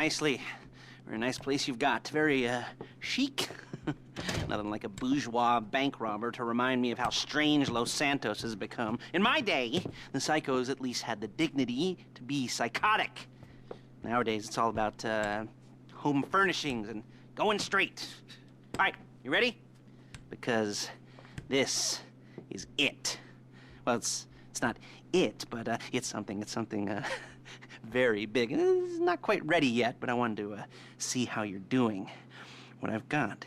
Nicely. Very nice place you've got. Very, chic. Nothing like a bourgeois bank robber to remind me of how strange Los Santos has become. In my day, the psychos at least had the dignity to be psychotic. Nowadays, it's all about, home furnishings and going straight. All right, you ready? Because this is it. Well, it's not it, but, it's something, very big. It's not quite ready yet, but I wanted to see how you're doing. What I've got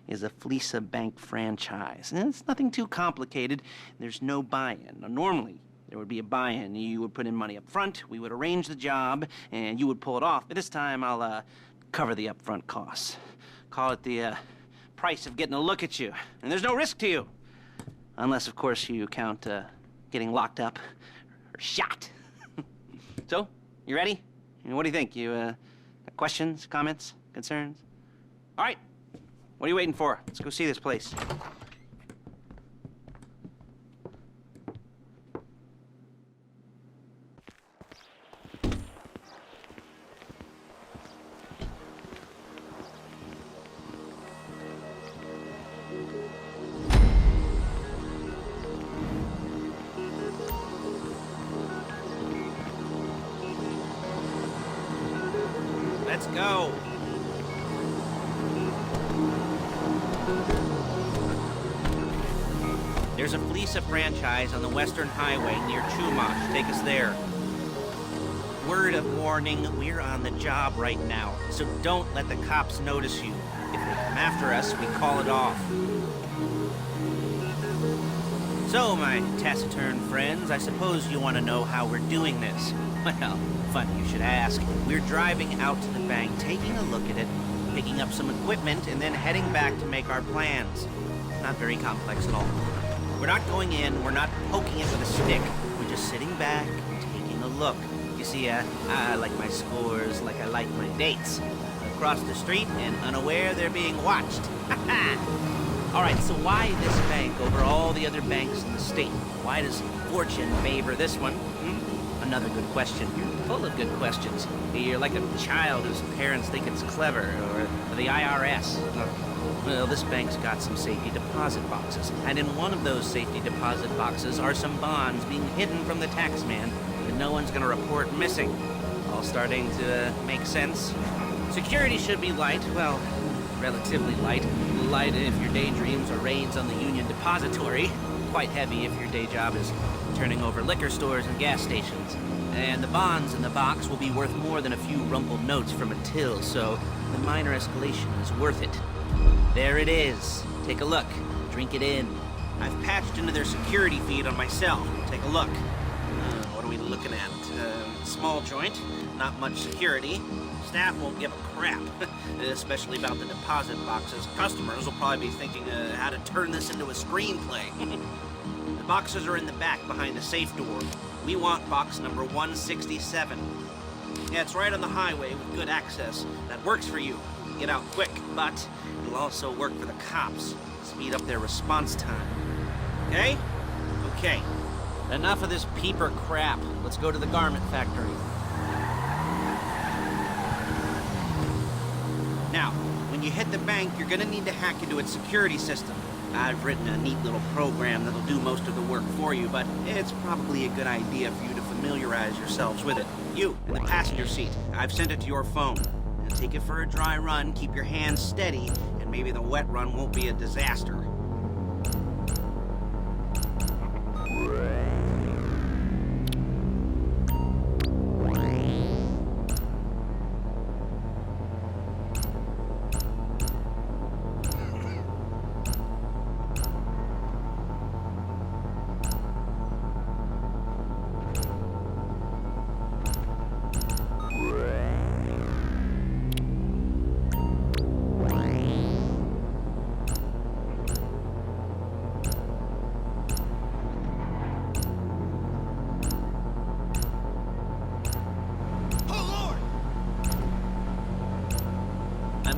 is a Fleeca bank franchise. And it's nothing too complicated. There's no buy-in. Now, normally, there would be a buy-in. You would put in money up front, we would arrange the job, and you would pull it off. But this time, I'll cover the upfront costs. Call it the price of getting a look at you. And there's no risk to you. Unless, of course, you count getting locked up or shot. So, you ready? What do you think? You got questions, comments, concerns? All right. What are you waiting for? Let's go see this place. Let's go. There's a Fleeca franchise on the Western Highway near Chumash. Take us there. Word of warning, we're on the job right now, so don't let the cops notice you. If they come after us, we call it off. So, my taciturn friends, I suppose you want to know how we're doing this. Well, funny you should ask. We're driving out to the bank, taking a look at it, picking up some equipment, and then heading back to make our plans. Not very complex at all. We're not going in, we're not poking it with a stick. We're just sitting back and taking a look. You see, I like my scores like I like my dates. Across the street and unaware they're being watched. All right, so why this bank over all the other banks in the state? Why does fortune favor this one? Another good question. You're full of good questions. You're like a child whose parents think it's clever, or the IRS. Well, this bank's got some safety deposit boxes, and in one of those safety deposit boxes are some bonds being hidden from the tax man that no one's gonna report missing. All starting to make sense? Security should be light, well, relatively light. Light if your daydreams are raids on the Union Depository. Quite heavy if your day job is turning over liquor stores and gas stations. And the bonds in the box will be worth more than a few rumpled notes from a till, so the minor escalation is worth it. There it is. Take a look. Drink it in. I've patched into their security feed on my cell. Take a look. What are we looking at? Small joint, not much security. Staff won't give a crap, especially about the deposit boxes. Customers will probably be thinking how to turn this into a screenplay. The boxes are in the back behind the safe door. We want box number 167. Yeah, it's right on the highway with good access. That works for you. Get out quick, but it'll also work for the cops. Speed up their response time. Okay? Okay. Enough of this peeper crap. Let's go to the garment factory. Now, when you hit the bank, you're gonna need to hack into its security system. I've written a neat little program that'll do most of the work for you, but it's probably a good idea for you to familiarize yourselves with it. You, in the passenger seat, I've sent it to your phone. Now take it for a dry run, keep your hands steady, and maybe the wet run won't be a disaster.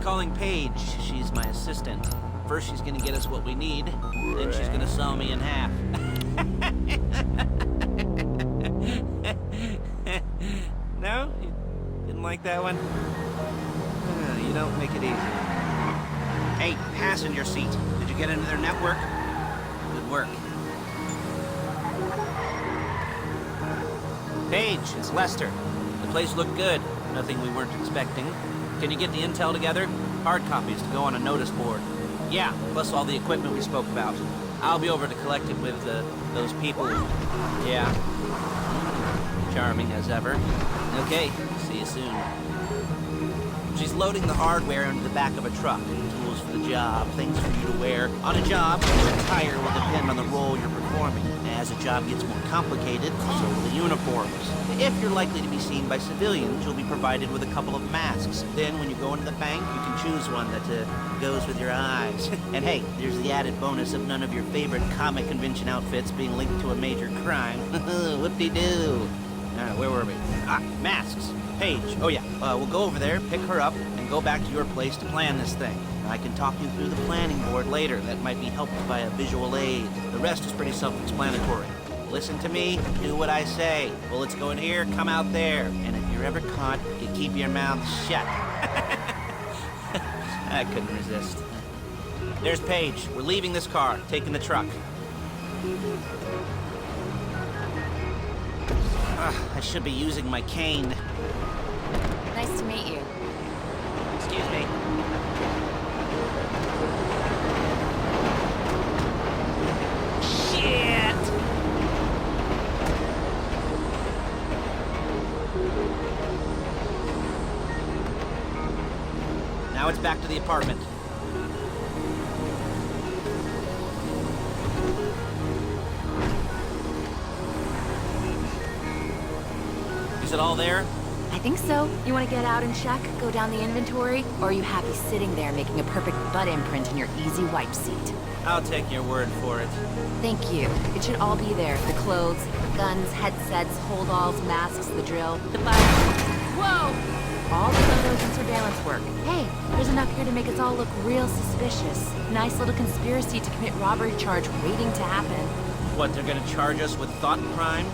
Calling Paige. She's my assistant. First she's gonna get us what we need, then she's gonna saw me in half. No? You didn't like that one? no, make it easy. Hey, passenger seat. Did you get into their network? Good work. Paige, it's Lester. The place looked good. Nothing we weren't expecting. Can you get the intel together? Hard copies to go on a notice board. Yeah, plus all the equipment we spoke about. I'll be over to collect it with those people. Yeah. Charming as ever. Okay, see you soon. She's loading the hardware into the back of a truck. Tools for the job, things for you to wear. On a job, your attire will depend on the role you're performing. As the job gets more complicated, so will the uniforms. If you're likely to be seen by civilians, you'll be provided with a couple of masks. Then, when you go into the bank, you can choose one that goes with your eyes. And hey, there's the added bonus of none of your favorite comic convention outfits being linked to a major crime. Whoop-de-doo. Where were we? Masks. Paige. Oh yeah, we'll go over there, pick her up, and go back to your place to plan this thing. I can talk you through the planning board later. That might be helped by a visual aid. The rest is pretty self-explanatory. Listen to me, do what I say. Bullets go in here, come out there. And if you're ever caught, you keep your mouth shut. I couldn't resist. There's Paige. We're leaving this car, taking the truck. I should be using my cane. Nice to meet you. Excuse me. Shit! Now it's back to the apartment. Is it all there? I think so. You want to get out and check? Go down the inventory? Or are you happy sitting there making a perfect butt imprint in your easy wipe seat? I'll take your word for it. Thank you. It should all be there. The clothes, guns, headsets, holdalls, masks, the drill, the fire. Whoa! All the photos and surveillance work. Hey, there's enough here to make us all look real suspicious. Nice little conspiracy to commit robbery charge waiting to happen. What, they're gonna charge us with thought crime?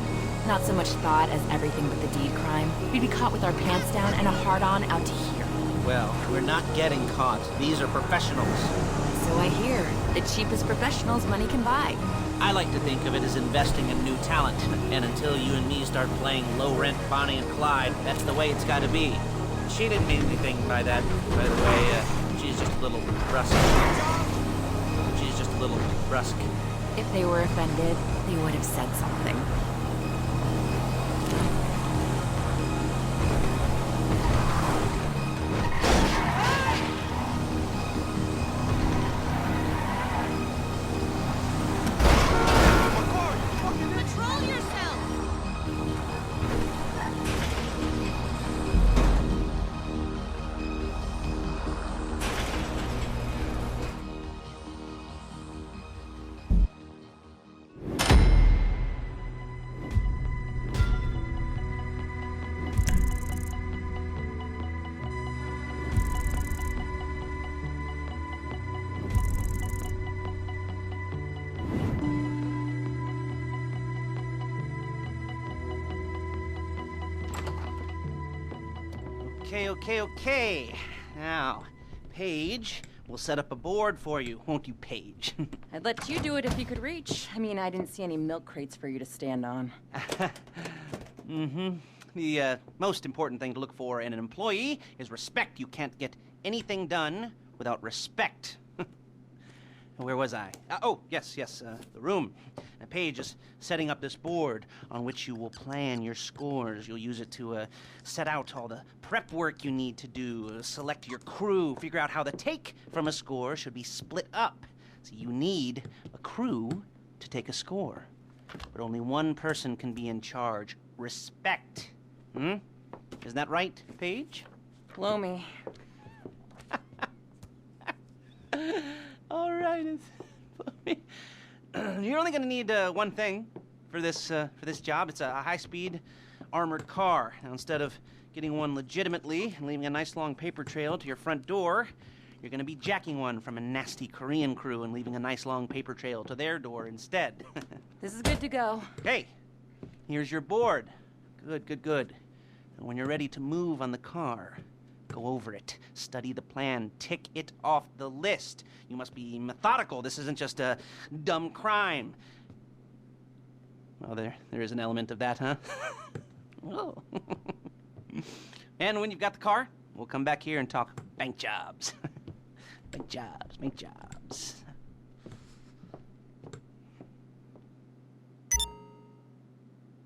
Not so much thought as everything but the deed crime. We'd be caught with our pants down and a hard-on out to here. Well, we're not getting caught. These are professionals. So I hear. The cheapest professionals money can buy. I like to think of it as investing in new talent. And until you and me start playing low-rent Bonnie and Clyde, that's the way it's gotta be. She didn't mean anything by that, by the way. She's just a little brusque. She's just a little brusque. If they were offended, they would have said something. Okay. Now, Paige, we'll set up a board for you, won't you, Paige? I'd let you do it if you could reach. I mean, I didn't see any milk crates for you to stand on. The most important thing to look for in an employee is respect. You can't get anything done without respect. Where was I? Yes, the room. Now, Paige is setting up this board on which you will plan your scores. You'll use it to set out all the prep work you need to do, select your crew, figure out how the take from a score should be split up. So you need a crew to take a score. But only one person can be in charge. Respect. Isn't that right, Paige? Blow me. All right, you're only going to need one thing for this job. It's a high-speed armored car. Now, instead of getting one legitimately and leaving a nice long paper trail to your front door, you're going to be jacking one from a nasty Korean crew and leaving a nice long paper trail to their door instead. This is good to go. Okay, here's your board. Good. And when you're ready to move on the car, Go over it, study the plan, tick it off the list. You must be methodical. This isn't just a dumb crime. Well, there is an element of that, huh? Oh. And when you've got the car, we'll come back here and talk bank jobs. Bank jobs, bank jobs.